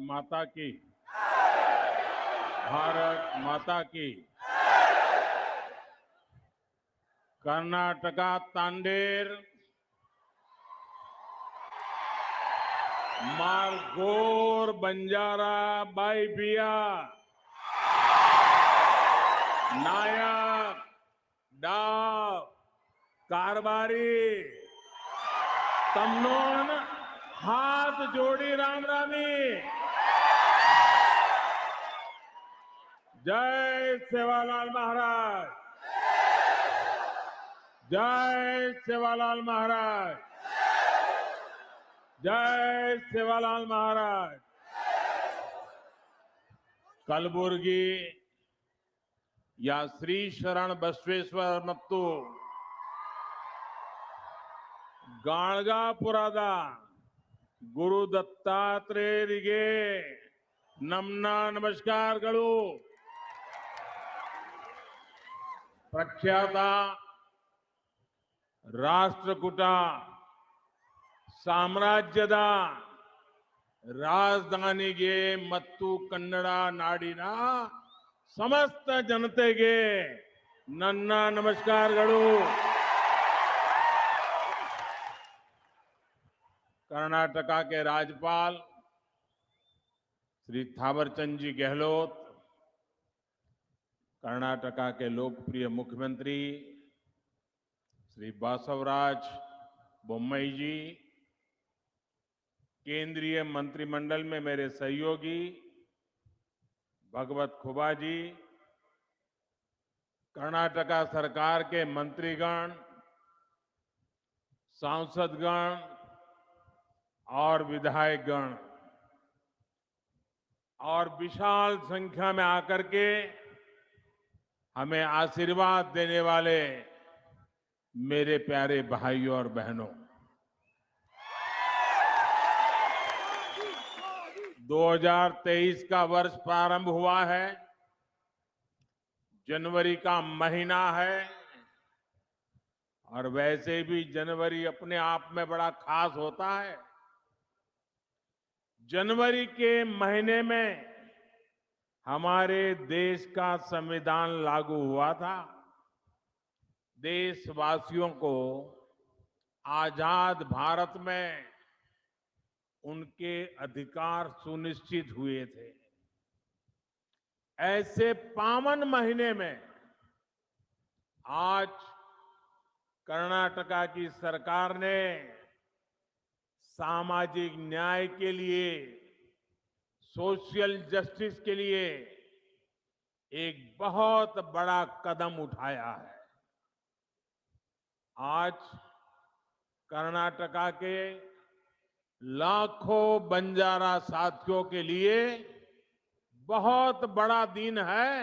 माता की। भारत माता की। कर्नाटका तांडेर मारगोर बंजारा बाईबिया नायक डाव कारबारी तमनोन हाथ जोड़ी राम रामी। जय सेवालाल महाराज। जय सेवालाल महाराज। जय सेवालाल महाराज। कलबुर्गी या श्री शरण बसवेश्वर ಮತ್ತು ಗಾಣಗಾಪುರದ ಗುರು ದತ್ತಾತ್ರೇಯರಿಗೆ ನಮ್ಮ ನಮಸ್ಕಾರಗಳು। ಪ್ರಖ್ಯಾತ ರಾಷ್ಟ್ರಕೂಟ ಸಾಮ್ರಾಜ್ಯದ ರಾಜಧಾನಿಗೆ ಮತ್ತು ಕನ್ನಡ ನಾಡಿನ ಸಮಸ್ತ ಜನತೆಗೆ ನನ್ನ ನಮಸ್ಕಾರಗಳು। कर्नाटका के राज्यपाल श्री थावरचंद जी गहलोत, कर्नाटका के लोकप्रिय मुख्यमंत्री श्री बासवराज बोम्मई जी, केंद्रीय मंत्रिमंडल में मेरे सहयोगी भगवत खुबा जी, कर्नाटका सरकार के मंत्रीगण, सांसदगण और विधायकगण और विशाल संख्या में आकर के हमें आशीर्वाद देने वाले मेरे प्यारे भाइयों और बहनों, 2023 का वर्ष प्रारंभ हुआ है। जनवरी का महीना है और वैसे भी जनवरी अपने आप में बड़ा खास होता है। जनवरी के महीने में हमारे देश का संविधान लागू हुआ था। देशवासियों को आजाद भारत में उनके अधिकार सुनिश्चित हुए थे। ऐसे पावन महीने में आज कर्नाटका की सरकार ने सामाजिक न्याय के लिए, सोशल जस्टिस के लिए एक बहुत बड़ा कदम उठाया है। आज कर्नाटका के लाखों बंजारा साथियों के लिए बहुत बड़ा दिन है।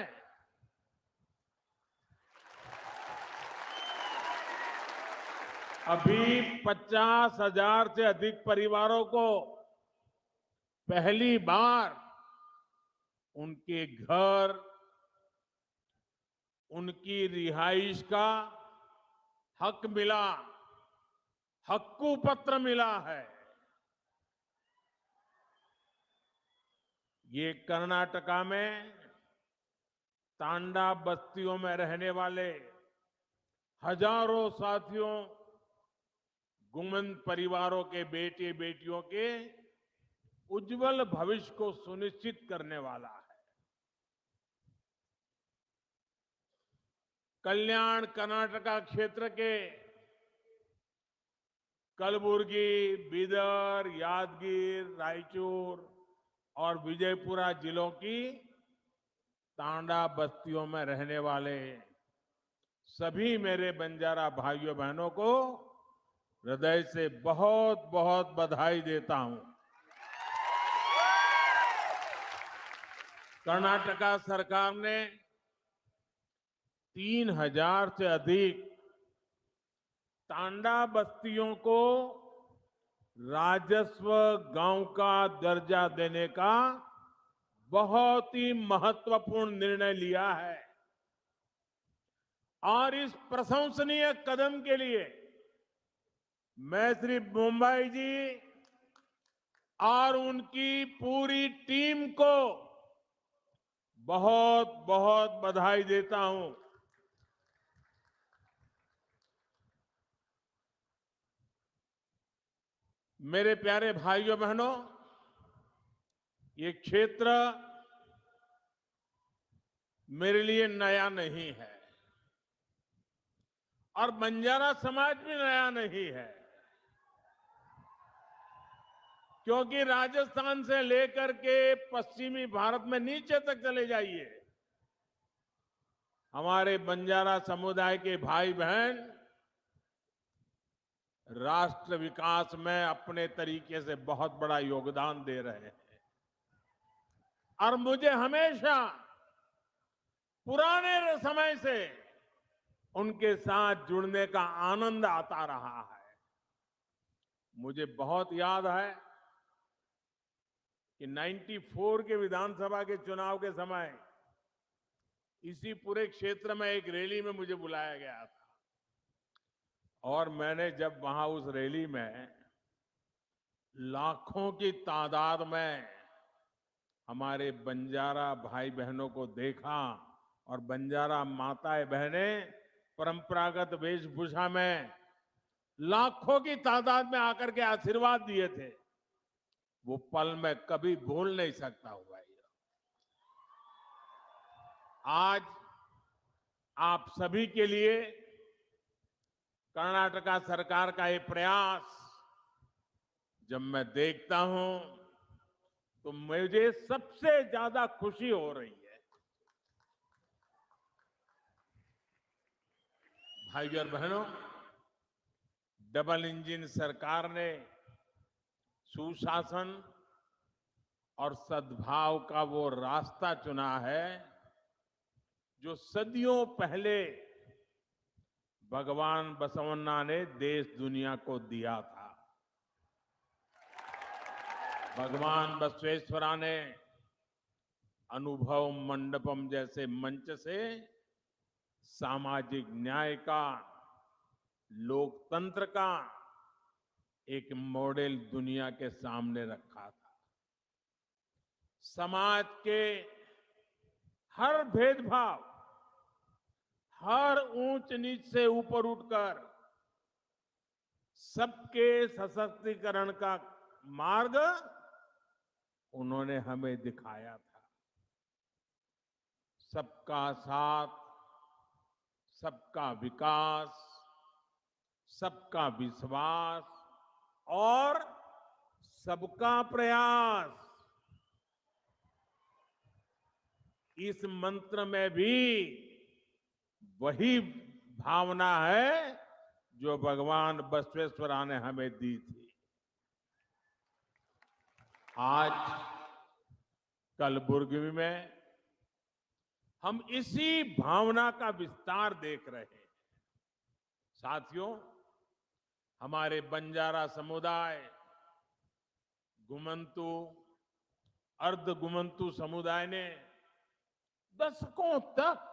अभी 50,000 से अधिक परिवारों को पहली बार उनके घर, उनकी रिहाइश का हक मिला, हक्कू पत्र मिला है। ये कर्नाटका में तांडा बस्तियों में रहने वाले हजारों साथियों, गुमन परिवारों के बेटे बेटियों के उज्जवल भविष्य को सुनिश्चित करने वाला है। कल्याण कर्नाटका क्षेत्र के कलबुर्गी, बीदर, यादगीर, रायचूर और विजयपुरा जिलों की तांडा बस्तियों में रहने वाले सभी मेरे बंजारा भाइयों बहनों को हृदय से बहुत बहुत बधाई देता हूं। कर्नाटका सरकार ने 3,000 से अधिक तांडा बस्तियों को राजस्व गांव का दर्जा देने का बहुत ही महत्वपूर्ण निर्णय लिया है और इस प्रशंसनीय कदम के लिए मैं श्री बोम्मई जी और उनकी पूरी टीम को बहुत बहुत बधाई देता हूं। मेरे प्यारे भाइयों बहनों, ये क्षेत्र मेरे लिए नया नहीं है और बंजारा समाज भी नया नहीं है, क्योंकि राजस्थान से लेकर के पश्चिमी भारत में नीचे तक चले जाइए, हमारे बंजारा समुदाय के भाई बहन राष्ट्र विकास में अपने तरीके से बहुत बड़ा योगदान दे रहे हैं। और मुझे हमेशा पुराने समय से उनके साथ जुड़ने का आनंद आता रहा है। मुझे बहुत याद है कि 94 के विधानसभा के चुनाव के समय इसी पूरे क्षेत्र में एक रैली में मुझे बुलाया गया था और मैंने जब वहां उस रैली में लाखों की तादाद में हमारे बंजारा भाई बहनों को देखा और बंजारा माताएं बहनें परंपरागत वेशभूषा में लाखों की तादाद में आकर के आशीर्वाद दिए थे, वो पल मैं कभी भूल नहीं सकता हूं भाई। आज आप सभी के लिए कर्नाटका सरकार का ये प्रयास जब मैं देखता हूं तो मुझे सबसे ज्यादा खुशी हो रही है। भाइयों और बहनों, डबल इंजन सरकार ने सुशासन और सद्भाव का वो रास्ता चुना है जो सदियों पहले भगवान बसवन्ना ने देश दुनिया को दिया था। भगवान बसवेश्वरा ने अनुभव मंडपम जैसे मंच से सामाजिक न्याय का, लोकतंत्र का एक मॉडल दुनिया के सामने रखा था। समाज के हर भेदभाव, हर ऊंच नीच से ऊपर उठकर सबके सशक्तिकरण का मार्ग उन्होंने हमें दिखाया था। सबका साथ, सबका विकास, सबका विश्वास और सबका प्रयास, इस मंत्र में भी वही भावना है जो भगवान बसवेश्वरा ने हमें दी थी। आज कलबुर्गी में हम इसी भावना का विस्तार देख रहे हैं। साथियों, हमारे बंजारा समुदाय, गुमंतु, अर्ध गुमंतु समुदाय ने दशकों तक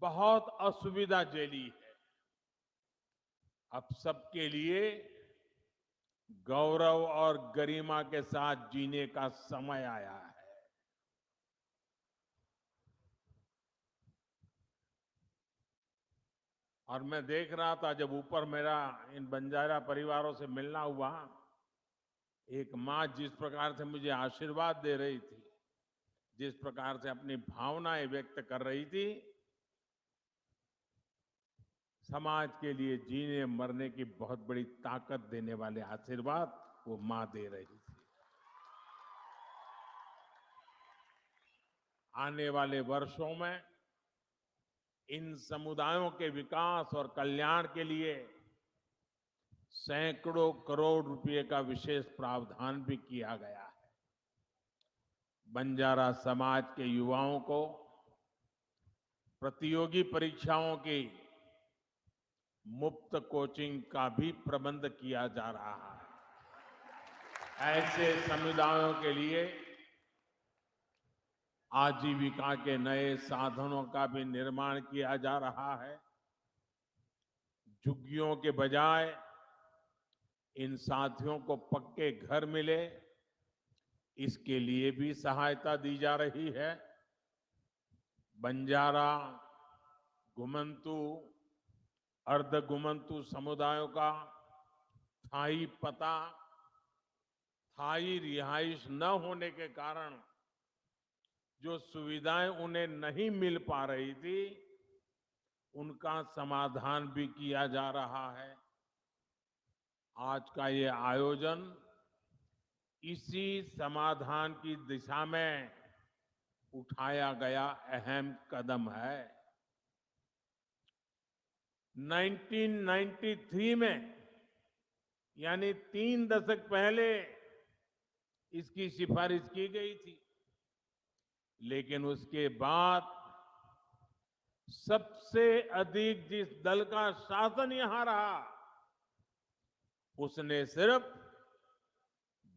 बहुत असुविधा झेली है। अब सबके लिए गौरव और गरिमा के साथ जीने का समय आया है। और मैं देख रहा था जब ऊपर मेरा इन बंजारा परिवारों से मिलना हुआ, एक मां जिस प्रकार से मुझे आशीर्वाद दे रही थी, जिस प्रकार से अपनी भावनाएं व्यक्त कर रही थी, समाज के लिए जीने मरने की बहुत बड़ी ताकत देने वाले आशीर्वाद वो मां दे रही थी। आने वाले वर्षों में इन समुदायों के विकास और कल्याण के लिए सैकड़ों करोड़ रुपए का विशेष प्रावधान भी किया गया है। बंजारा समाज के युवाओं को प्रतियोगी परीक्षाओं की मुफ्त कोचिंग का भी प्रबंध किया जा रहा है। ऐसे समुदायों के लिए आजीविका के नए साधनों का भी निर्माण किया जा रहा है। झुग्गियों के बजाय इन साथियों को पक्के घर मिले, इसके लिए भी सहायता दी जा रही है। बंजारा, घुमंतु, अर्ध घुमंतु समुदायों का स्थायी पता, स्थायी रिहाइश न होने के कारण जो सुविधाएं उन्हें नहीं मिल पा रही थी, उनका समाधान भी किया जा रहा है। आज का ये आयोजन इसी समाधान की दिशा में उठाया गया अहम कदम है। 1993 में, यानी 3 दशक पहले इसकी सिफारिश की गई थी, लेकिन उसके बाद सबसे अधिक जिस दल का शासन यहां रहा, उसने सिर्फ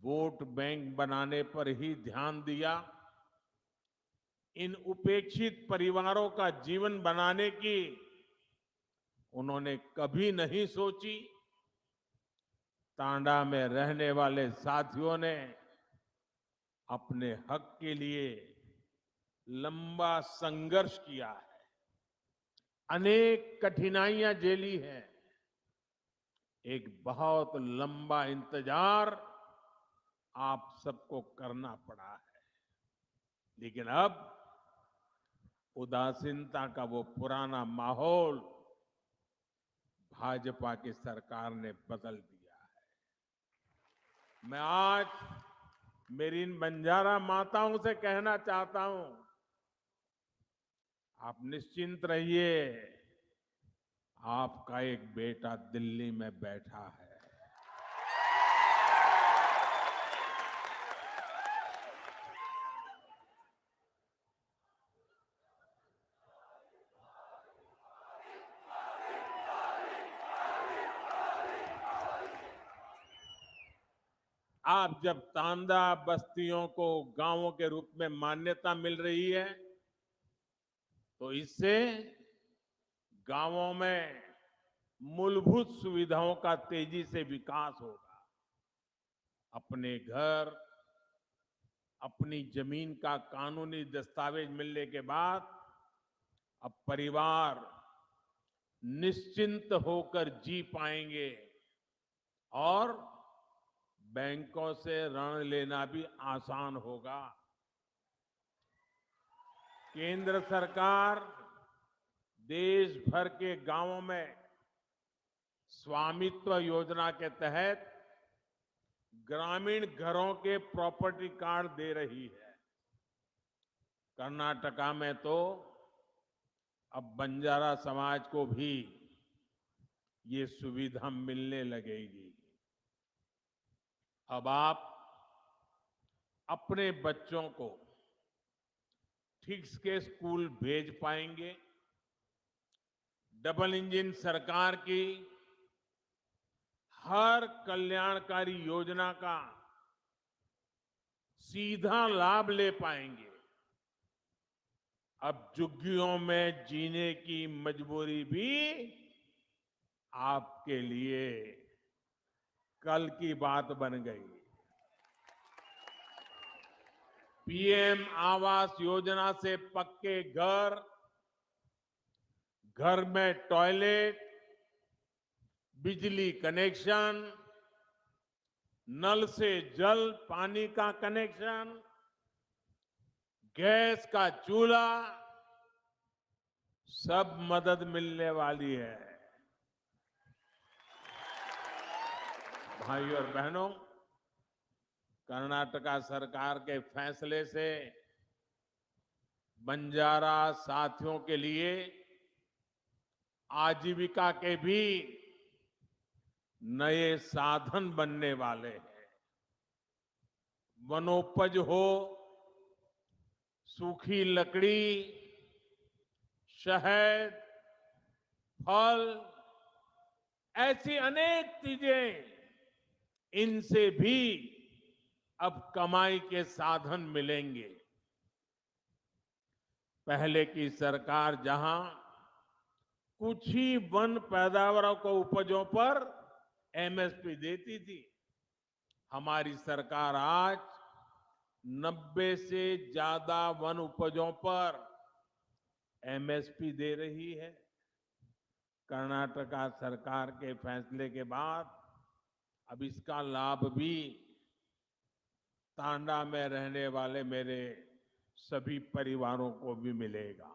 वोट बैंक बनाने पर ही ध्यान दिया। इन उपेक्षित परिवारों का जीवन बनाने की उन्होंने कभी नहीं सोची। तांडा में रहने वाले साथियों ने अपने हक के लिए लंबा संघर्ष किया है, अनेक कठिनाइयां झेली हैं, एक बहुत लंबा इंतजार आप सबको करना पड़ा है। लेकिन अब उदासीनता का वो पुराना माहौल भाजपा की सरकार ने बदल दिया है। मैं आज मेरी इन बंजारा माताओं से कहना चाहता हूं, आप निश्चिंत रहिए, आपका एक बेटा दिल्ली में बैठा है। आप जब तांडा बस्तियों को गांवों के रूप में मान्यता मिल रही है, तो इससे गांवों में मूलभूत सुविधाओं का तेजी से विकास होगा। अपने घर, अपनी जमीन का कानूनी दस्तावेज मिलने के बाद अब परिवार निश्चिंत होकर जी पाएंगे और बैंकों से ऋण लेना भी आसान होगा। केंद्र सरकार देश भर के गांवों में स्वामित्व योजना के तहत ग्रामीण घरों के प्रॉपर्टी कार्ड दे रही है। कर्नाटका में तो अब बंजारा समाज को भी ये सुविधा मिलने लगेगी। अब आप अपने बच्चों को ठीक के स्कूल भेज पाएंगे। डबल इंजन सरकार की हर कल्याणकारी योजना का सीधा लाभ ले पाएंगे। अब झुग्गियों में जीने की मजबूरी भी आपके लिए कल की बात बन गई। पीएम आवास योजना से पक्के घर, घर में टॉयलेट, बिजली कनेक्शन, नल से जल पानी का कनेक्शन, गैस का चूल्हा, सब मदद मिलने वाली है। भाइयों और बहनों, कर्नाटका सरकार के फैसले से बंजारा साथियों के लिए आजीविका के भी नए साधन बनने वाले हैं। वनोपज हो, सूखी लकड़ी, शहद, फल, ऐसी अनेक चीजें, इनसे भी अब कमाई के साधन मिलेंगे। पहले की सरकार जहां कुछ ही वन पैदावारों को उपजों पर एमएसपी देती थी। हमारी सरकार आज 90 से ज्यादा वन उपजों पर एमएसपी दे रही है। कर्नाटका सरकार के फैसले के बाद अब इसका लाभ भी तांडा में रहने वाले मेरे सभी परिवारों को भी मिलेगा।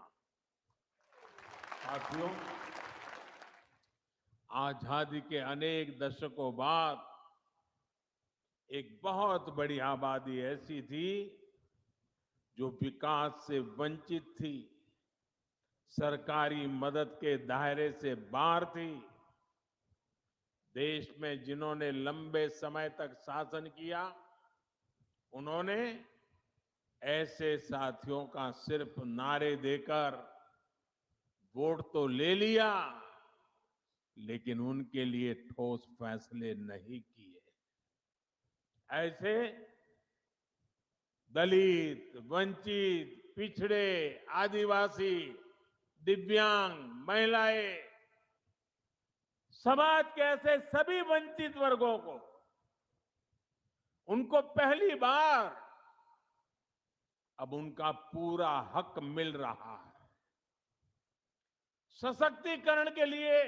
साथियों, आजादी के अनेक दशकों बाद एक बहुत बड़ी आबादी ऐसी थी जो विकास से वंचित थी, सरकारी मदद के दायरे से बाहर थी। देश में जिन्होंने लंबे समय तक शासन किया, उन्होंने ऐसे साथियों का सिर्फ नारे देकर वोट तो ले लिया, लेकिन उनके लिए ठोस फैसले नहीं किए। ऐसे दलित, वंचित, पिछड़े, आदिवासी, दिव्यांग, महिलाएं, समाज के ऐसे सभी वंचित वर्गों को, उनको पहली बार अब उनका पूरा हक मिल रहा है। सशक्तिकरण के लिए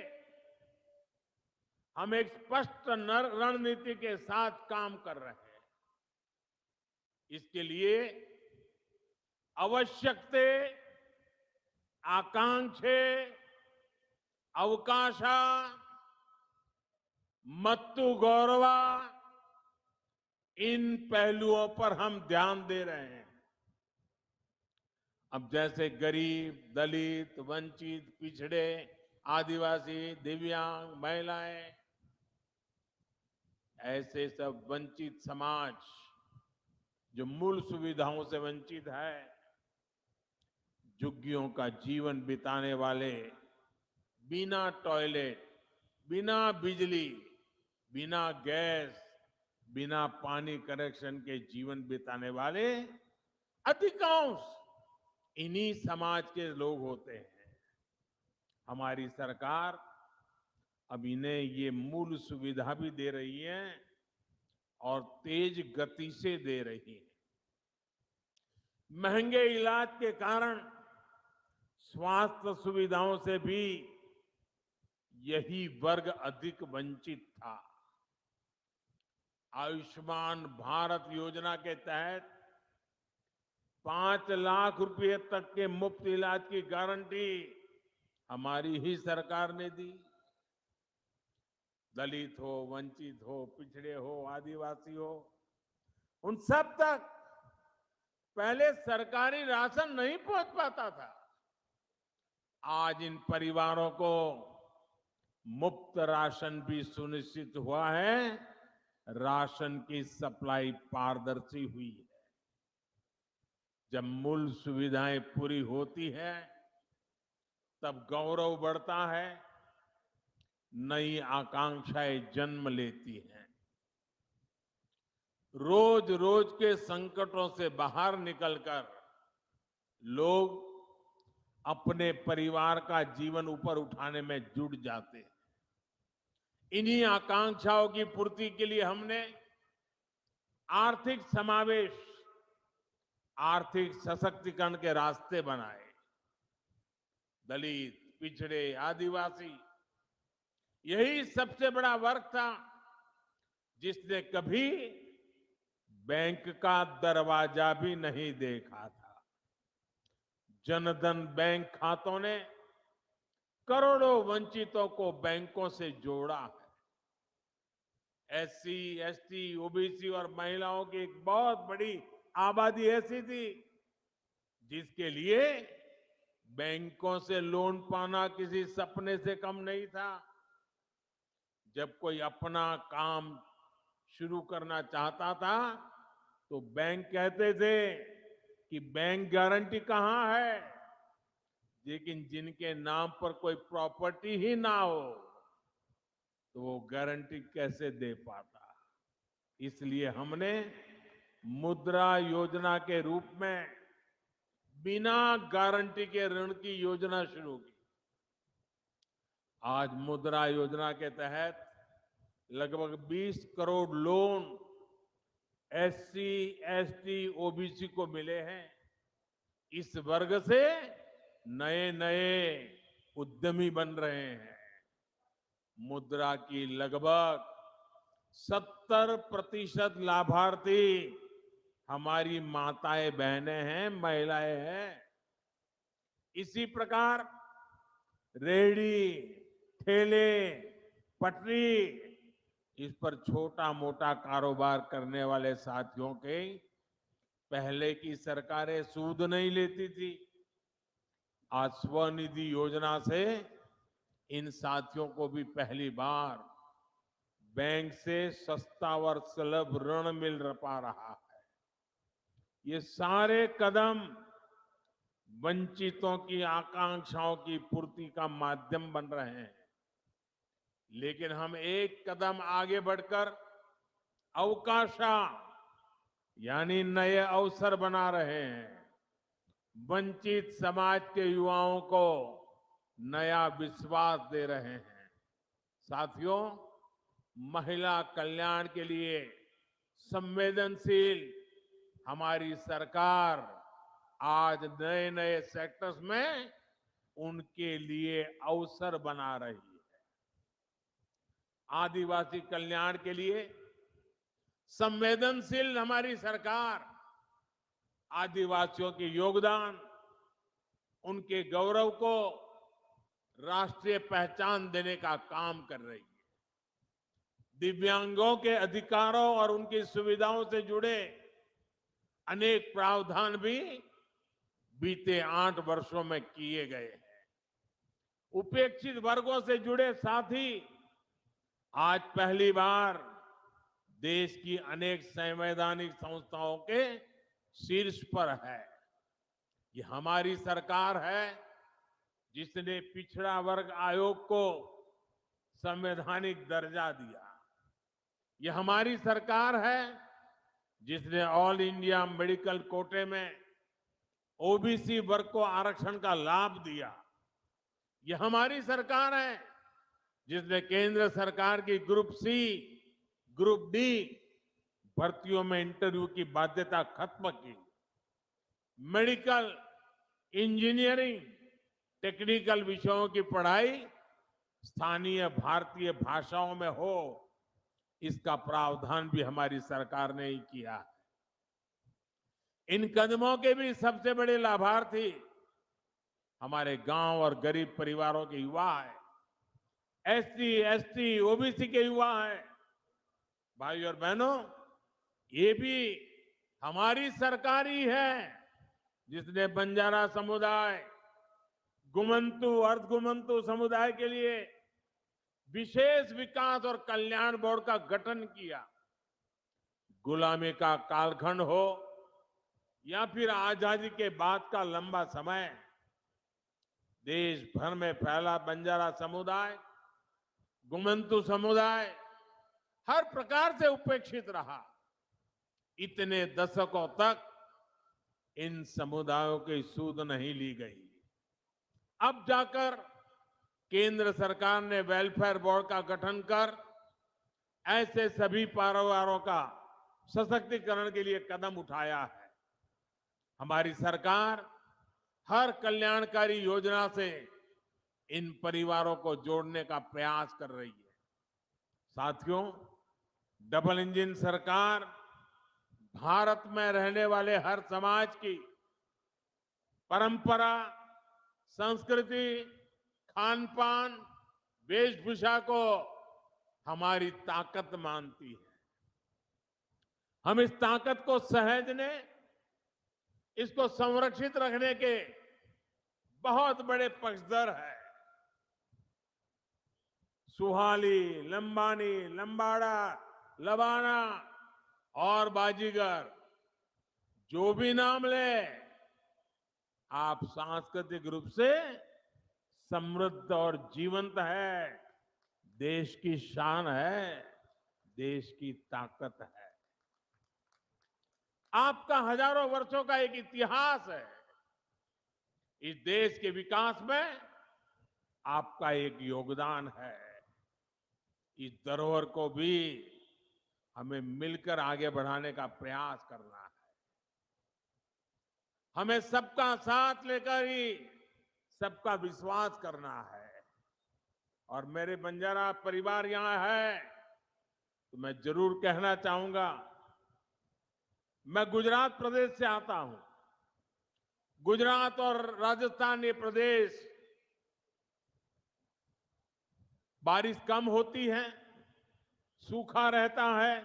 हम एक स्पष्ट रणनीति के साथ काम कर रहे हैं। इसके लिए ಅವಶ್ಯಕತೆ, ಆಕಾಂಕ್ಷೆ, ಅವಕಾಶ ಮತ್ತು गौरव, इन पहलुओं पर हम ध्यान दे रहे हैं। अब जैसे गरीब, दलित, वंचित, पिछड़े, आदिवासी, दिव्यांग, महिलाएं, ऐसे सब वंचित समाज जो मूल सुविधाओं से वंचित है, झुग्गियों का जीवन बिताने वाले, बिना टॉयलेट, बिना बिजली, बिना गैस, बिना पानी कनेक्शन के जीवन बिताने वाले अधिकांश इन्हीं समाज के लोग होते हैं। हमारी सरकार अब इन्हें ये मूल सुविधा भी दे रही है और तेज गति से दे रही है। महंगे इलाज के कारण स्वास्थ्य सुविधाओं से भी यही वर्ग अधिक वंचित था। आयुष्मान भारत योजना के तहत 5 लाख रुपए तक के मुफ्त इलाज की गारंटी हमारी ही सरकार ने दी। दलित हो, वंचित हो, पिछड़े हो, आदिवासी हो, उन सब तक पहले सरकारी राशन नहीं पहुंच पाता था। आज इन परिवारों को मुफ्त राशन भी सुनिश्चित हुआ है। राशन की सप्लाई पारदर्शी हुई है। जब मूल सुविधाएं पूरी होती है, तब गौरव बढ़ता है, नई आकांक्षाएं जन्म लेती हैं। रोज रोज के संकटों से बाहर निकलकर लोग अपने परिवार का जीवन ऊपर उठाने में जुट जाते हैं। इन्हीं आकांक्षाओं की पूर्ति के लिए हमने आर्थिक समावेश, आर्थिक सशक्तिकरण के रास्ते बनाए। दलित, पिछड़े, आदिवासी, यही सबसे बड़ा वर्ग था जिसने कभी बैंक का दरवाजा भी नहीं देखा था। जनधन बैंक खातों ने करोड़ों वंचितों को बैंकों से जोड़ा है। एससी, एसटी, ओबीसी और महिलाओं की एक बहुत बड़ी आबादी ऐसी थी जिसके लिए बैंकों से लोन पाना किसी सपने से कम नहीं था। जब कोई अपना काम शुरू करना चाहता था तो बैंक कहते थे कि बैंक गारंटी कहां है, लेकिन जिनके नाम पर कोई प्रॉपर्टी ही ना हो तो वो गारंटी कैसे दे पाता। इसलिए हमने मुद्रा योजना के रूप में बिना गारंटी के ऋण की योजना शुरू की। आज मुद्रा योजना के तहत लगभग 20 crore loan SC, ST, OBC को मिले हैं। इस वर्ग से नए नए उद्यमी बन रहे हैं। मुद्रा की लगभग 70% लाभार्थी हमारी माताएं बहनें हैं, महिलाएं हैं। इसी प्रकार रेहड़ी, ठेले, पटरी, इस पर छोटा मोटा कारोबार करने वाले साथियों के पहले की सरकारें सूद नहीं लेती थी। आज स्वनिधि योजना से इन साथियों को भी पहली बार बैंक से सस्ता और सुलभ ऋण मिल पा रहा है। ये सारे कदम वंचितों की आकांक्षाओं की पूर्ति का माध्यम बन रहे हैं। लेकिन हम एक कदम आगे बढ़कर अवकाशा यानी नए अवसर बना रहे हैं। वंचित समाज के युवाओं को नया विश्वास दे रहे हैं। साथियों, महिला कल्याण के लिए संवेदनशील हमारी सरकार आज नए नए सेक्टर्स में उनके लिए अवसर बना रही है। आदिवासी कल्याण के लिए संवेदनशील हमारी सरकार आदिवासियों के योगदान, उनके गौरव को राष्ट्रीय पहचान देने का काम कर रही है। दिव्यांगों के अधिकारों और उनकी सुविधाओं से जुड़े अनेक प्रावधान भी बीते 8 वर्षों में किए गए हैं। उपेक्षित वर्गों से जुड़े साथी आज पहली बार देश की अनेक संवैधानिक संस्थाओं के शीर्ष पर है। ये हमारी सरकार है जिसने पिछड़ा वर्ग आयोग को संवैधानिक दर्जा दिया। ये हमारी सरकार है जिसने ऑल इंडिया मेडिकल कोटे में ओबीसी वर्ग को आरक्षण का लाभ दिया। ये हमारी सरकार है जिसने केंद्र सरकार की ग्रुप सी, ग्रुप डी भर्तियों में इंटरव्यू की बाध्यता खत्म की। मेडिकल, इंजीनियरिंग, टेक्निकल विषयों की पढ़ाई स्थानीय भारतीय भाषाओं में हो, इसका प्रावधान भी हमारी सरकार ने ही किया है। इन कदमों के भी सबसे बड़े लाभार्थी हमारे गांव और गरीब परिवारों के युवा हैं। एससी, एसटी, ओबीसी के युवा हैं। भाई और बहनों, ये भी हमारी सरकार ही है जिसने बंजारा समुदाय, गुमंतु, अर्धगुमंतु समुदाय के लिए विशेष विकास और कल्याण बोर्ड का गठन किया। गुलामी का कालखंड हो या फिर आजादी के बाद का लंबा समय, देश भर में फैला बंजारा समुदाय, गुमंतु समुदाय हर प्रकार से उपेक्षित रहा। इतने दशकों तक इन समुदायों की सूद नहीं ली गई। अब जाकर केंद्र सरकार ने वेलफेयर बोर्ड का गठन कर ऐसे सभी परिवारों का सशक्तिकरण के लिए कदम उठाया है। हमारी सरकार हर कल्याणकारी योजना से इन परिवारों को जोड़ने का प्रयास कर रही है। साथियों, डबल इंजन सरकार भारत में रहने वाले हर समाज की परंपरा, संस्कृति, खान पान, वेशभूषा को हमारी ताकत मानती है। हम इस ताकत को सहेजने, इसको संरक्षित रखने के बहुत बड़े पक्षधर हैं। सुहाली, लंबानी, लंबाड़ा, लबाना और बाजीगर, जो भी नाम ले, आप सांस्कृतिक रूप से समृद्ध और जीवंत है, देश की शान है, देश की ताकत है। आपका हजारों वर्षों का एक इतिहास है। इस देश के विकास में आपका एक योगदान है। इस धरोहर को भी हमें मिलकर आगे बढ़ाने का प्रयास करना है। हमें सबका साथ लेकर ही सबका विश्वास करना है। और मेरे बंजारा परिवार यहां है तो मैं जरूर कहना चाहूंगा, मैं गुजरात प्रदेश से आता हूं। गुजरात और राजस्थान ये प्रदेश बारिश कम होती है, सूखा रहता है,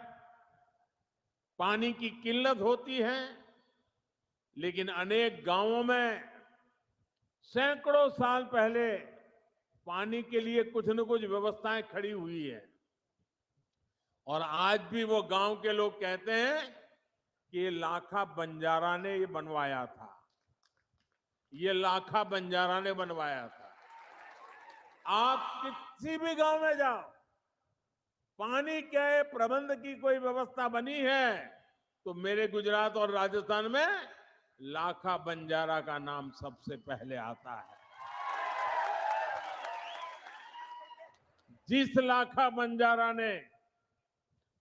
पानी की किल्लत होती है, लेकिन अनेक गांवों में सैकड़ों साल पहले पानी के लिए कुछ न कुछ व्यवस्थाएं खड़ी हुई है। और आज भी वो गांव के लोग कहते हैं कि ये लाखा बंजारा ने ये बनवाया था, ये लाखा बंजारा ने बनवाया था। आप किसी भी गांव में जाओ, पानी के प्रबंध की कोई व्यवस्था बनी है तो मेरे गुजरात और राजस्थान में लाखा बंजारा का नाम सबसे पहले आता है। जिस लाखा बंजारा ने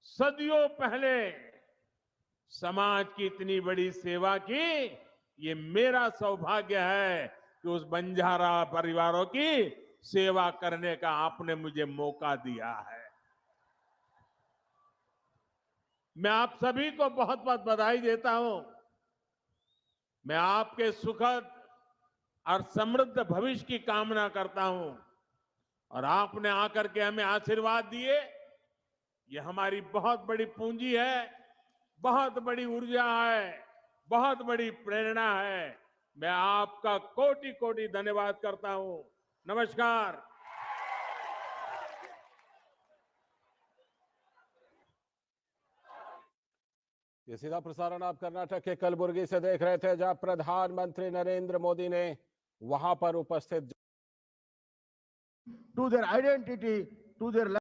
सदियों पहले समाज की इतनी बड़ी सेवा की, ये मेरा सौभाग्य है कि उस बंजारा परिवारों की सेवा करने का आपने मुझे मौका दिया है। मैं आप सभी को बहुत बहुत बधाई देता हूं। मैं आपके सुखद और समृद्ध भविष्य की कामना करता हूं। और आपने आकर के हमें आशीर्वाद दिए, ये हमारी बहुत बड़ी पूंजी है, बहुत बड़ी ऊर्जा है, बहुत बड़ी प्रेरणा है। मैं आपका कोटि कोटि धन्यवाद करता हूं। नमस्कार। ये सीधा प्रसारण आप कर्नाटक के कलबुर्गी से देख रहे थे, जहां प्रधानमंत्री नरेंद्र मोदी ने वहां पर उपस्थित to their identity, to their